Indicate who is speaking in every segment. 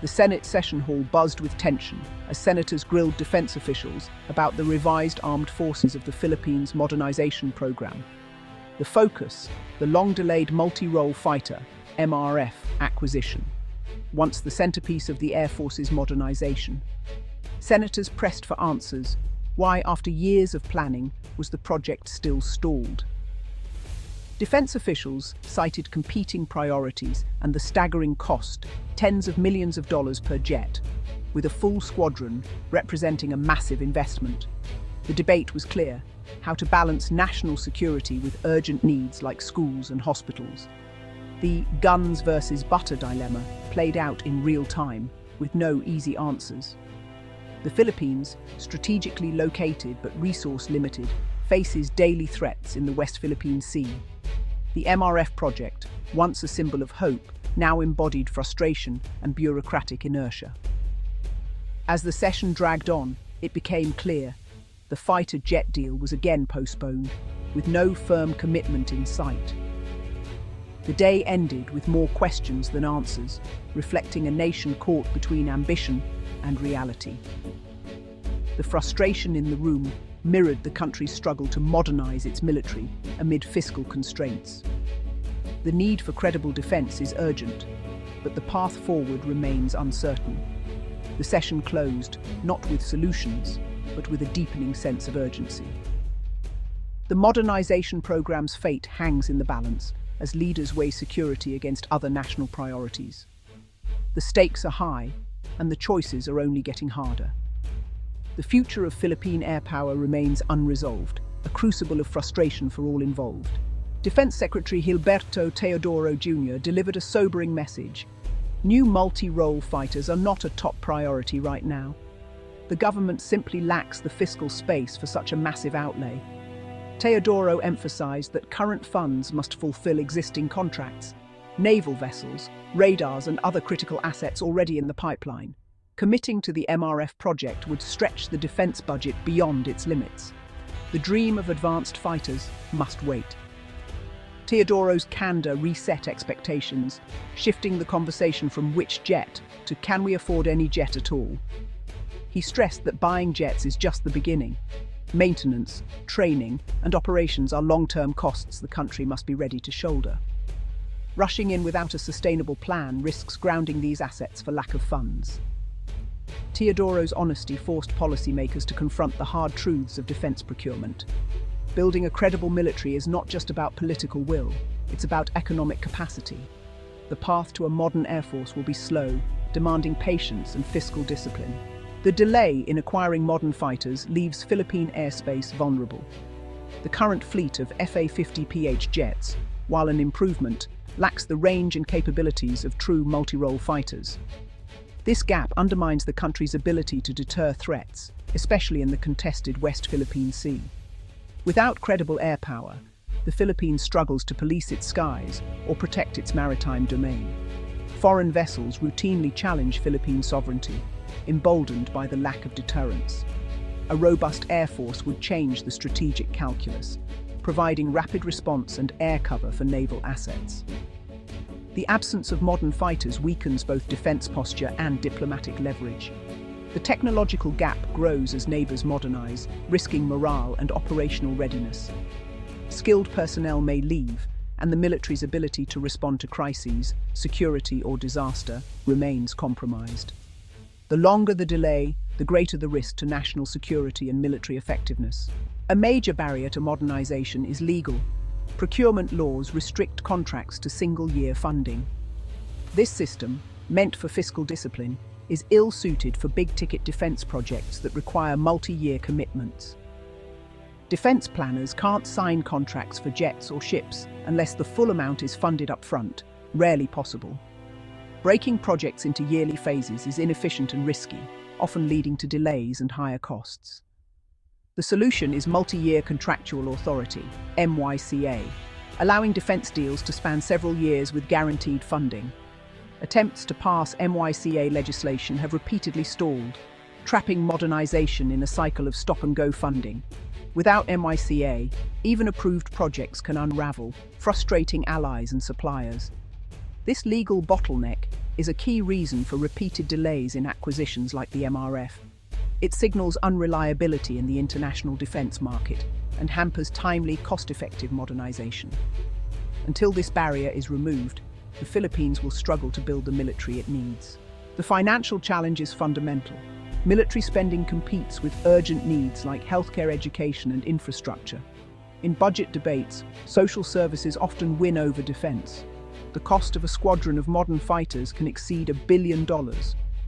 Speaker 1: The Senate session hall buzzed with tension as senators grilled defense officials about the revised armed forces of the Philippines Modernization program. The focus, the long-delayed multi-role fighter, MRF, acquisition, once the centerpiece of the Air Force's modernization. Senators pressed for answers. Why, after years of planning, was the project still stalled? Defense officials cited competing priorities and the staggering cost, tens of millions of dollars per jet, with a full squadron representing a massive investment. The debate was clear: how to balance national security with urgent needs like schools and hospitals. The guns versus butter dilemma played out in real time, with no easy answers. The Philippines, strategically located but resource-limited, faces daily threats in the West Philippine Sea. The MRF project, once a symbol of hope, now embodied frustration and bureaucratic inertia. As the session dragged on, it became clear the fighter jet deal was again postponed, with no firm commitment in sight. The day ended with more questions than answers, reflecting a nation caught between ambition and reality. The frustration in the room mirrored the country's struggle to modernize its military amid fiscal constraints. The need for credible defense is urgent, but the path forward remains uncertain. The session closed, not with solutions, but with a deepening sense of urgency. The modernization program's fate hangs in the balance as leaders weigh security against other national priorities. The stakes are high, and the choices are only getting harder. The future of Philippine air power remains unresolved, a crucible of frustration for all involved. Defense Secretary Gilbert Teodoro Jr. delivered a sobering message. New multi-role fighters are not a top priority right now. The government simply lacks the fiscal space for such a massive outlay. Teodoro emphasized that current funds must fulfill existing contracts, naval vessels, radars and other critical assets already in the pipeline. Committing to the MRF project would stretch the defense budget beyond its limits. The dream of advanced fighters must wait. Teodoro's candor reset expectations, shifting the conversation from which jet to can we afford any jet at all. He stressed that buying jets is just the beginning. Maintenance, training, and operations are long-term costs the country must be ready to shoulder. Rushing in without a sustainable plan risks grounding these assets for lack of funds. Teodoro's honesty forced policymakers to confront the hard truths of defense procurement. Building a credible military is not just about political will, it's about economic capacity. The path to a modern air force will be slow, demanding patience and fiscal discipline. The delay in acquiring modern fighters leaves Philippine airspace vulnerable. The current fleet of FA-50PH jets, while an improvement, lacks the range and capabilities of true multi-role fighters. This gap undermines the country's ability to deter threats, especially in the contested West Philippine Sea. Without credible air power, the Philippines struggles to police its skies or protect its maritime domain. Foreign vessels routinely challenge Philippine sovereignty, emboldened by the lack of deterrence. A robust air force would change the strategic calculus, providing rapid response and air cover for naval assets. The absence of modern fighters weakens both defense posture and diplomatic leverage. The technological gap grows as neighbors modernize, risking morale and operational readiness. Skilled personnel may leave, and the military's ability to respond to crises, security or disaster remains compromised. The longer the delay, the greater the risk to national security and military effectiveness. A major barrier to modernization is legal. Procurement laws restrict contracts to single-year funding. This system, meant for fiscal discipline, is ill-suited for big-ticket defense projects that require multi-year commitments. Defense planners can't sign contracts for jets or ships unless the full amount is funded up front, rarely possible. Breaking projects into yearly phases is inefficient and risky, often leading to delays and higher costs. The solution is multi-year contractual authority, MYCA, allowing defense deals to span several years with guaranteed funding. Attempts to pass MYCA legislation have repeatedly stalled, trapping modernization in a cycle of stop-and-go funding. Without MYCA, even approved projects can unravel, frustrating allies and suppliers. This legal bottleneck is a key reason for repeated delays in acquisitions like the MRF. It signals unreliability in the international defense market and hampers timely, cost-effective modernization. Until this barrier is removed, the Philippines will struggle to build the military it needs. The financial challenge is fundamental. Military spending competes with urgent needs like healthcare, education, and infrastructure. In budget debates, social services often win over defense. The cost of a squadron of modern fighters can exceed $1 billion,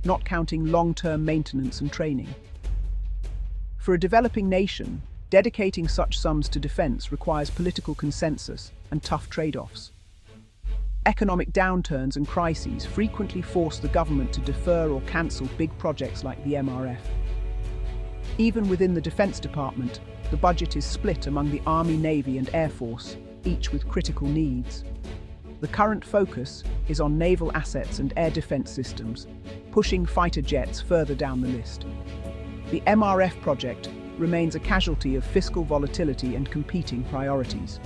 Speaker 1: not counting long-term maintenance and training. For a developing nation, dedicating such sums to defense requires political consensus and tough trade-offs. Economic downturns and crises frequently force the government to defer or cancel big projects like the MRF. Even within the Defense Department, the budget is split among the Army, Navy, and Air Force, each with critical needs. The current focus is on naval assets and air defense systems, pushing fighter jets further down the list. The MRF project remains a casualty of fiscal volatility and competing priorities.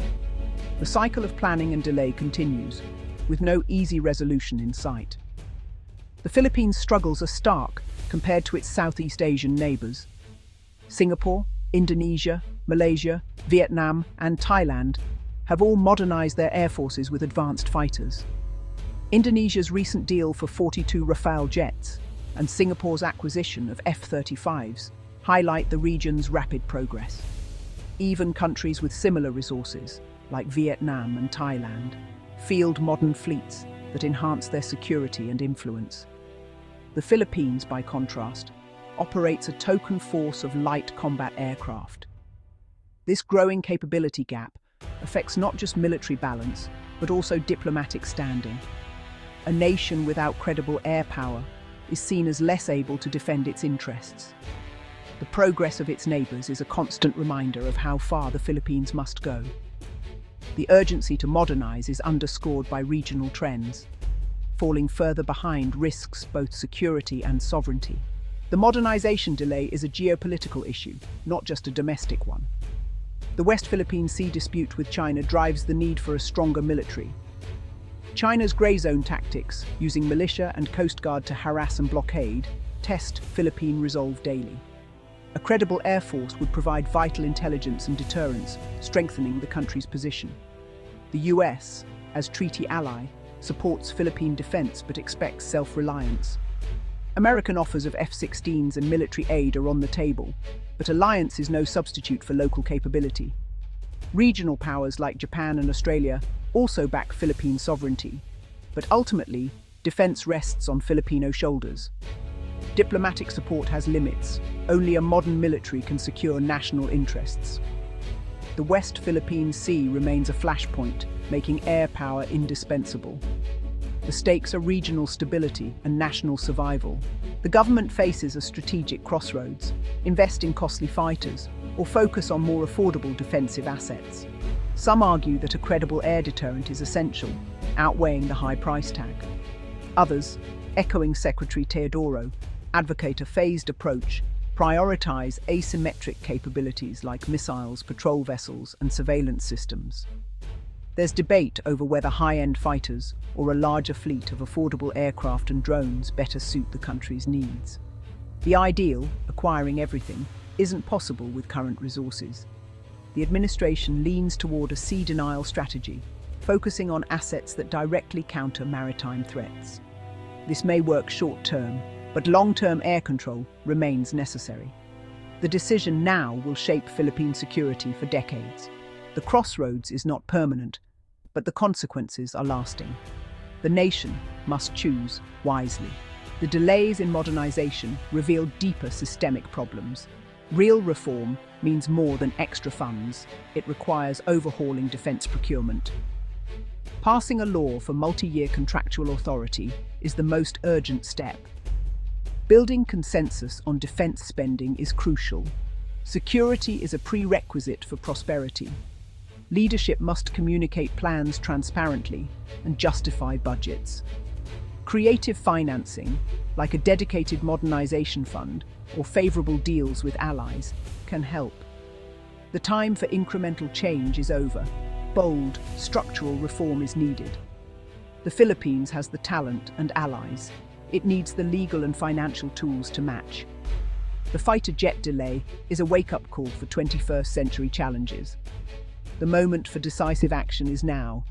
Speaker 1: The cycle of planning and delay continues, with no easy resolution in sight. The Philippines' struggles are stark compared to its Southeast Asian neighbors. Singapore, Indonesia, Malaysia, Vietnam, and Thailand have all modernized their air forces with advanced fighters. Indonesia's recent deal for 42 Rafale jets and Singapore's acquisition of F-35s highlight the region's rapid progress. Even countries with similar resources, like Vietnam and Thailand, field modern fleets that enhance their security and influence. The Philippines, by contrast, operates a token force of light combat aircraft. This growing capability gap affects not just military balance, but also diplomatic standing. A nation without credible air power is seen as less able to defend its interests. The progress of its neighbors is a constant reminder of how far the Philippines must go. The urgency to modernize is underscored by regional trends. Falling further behind risks both security and sovereignty. The modernization delay is a geopolitical issue, not just a domestic one. The West Philippine Sea dispute with China drives the need for a stronger military. China's grey zone tactics, using militia and coast guard to harass and blockade, test Philippine resolve daily. A credible air force would provide vital intelligence and deterrence, strengthening the country's position. The US, as treaty ally, supports Philippine defense but expects self-reliance. American offers of F-16s and military aid are on the table, but alliance is no substitute for local capability. Regional powers like Japan and Australia also back Philippine sovereignty, but ultimately, defense rests on Filipino shoulders. Diplomatic support has limits. Only a modern military can secure national interests. The West Philippine Sea remains a flashpoint, making air power indispensable. The stakes are regional stability and national survival. The government faces a strategic crossroads: invest in costly fighters or focus on more affordable defensive assets. Some argue that a credible air deterrent is essential, outweighing the high price tag. Others, echoing Secretary Teodoro, advocate a phased approach, prioritize asymmetric capabilities like missiles, patrol vessels, and surveillance systems. There's debate over whether high-end fighters or a larger fleet of affordable aircraft and drones better suit the country's needs. The ideal, acquiring everything, isn't possible with current resources. The administration leans toward a sea denial strategy, focusing on assets that directly counter maritime threats. This may work short-term, but long-term air control remains necessary. The decision now will shape Philippine security for decades. The crossroads is not permanent, but the consequences are lasting. The nation must choose wisely. The delays in modernization reveal deeper systemic problems. Real reform means more than extra funds. It requires overhauling defense procurement. Passing a law for multi-year contractual authority is the most urgent step. Building consensus on defense spending is crucial. Security is a prerequisite for prosperity. Leadership must communicate plans transparently and justify budgets. Creative financing, like a dedicated modernization fund or favorable deals with allies, can help. The time for incremental change is over. Bold, structural reform is needed. The Philippines has the talent and allies. It needs the legal and financial tools to match. The fighter jet delay is a wake-up call for 21st century challenges. The moment for decisive action is now,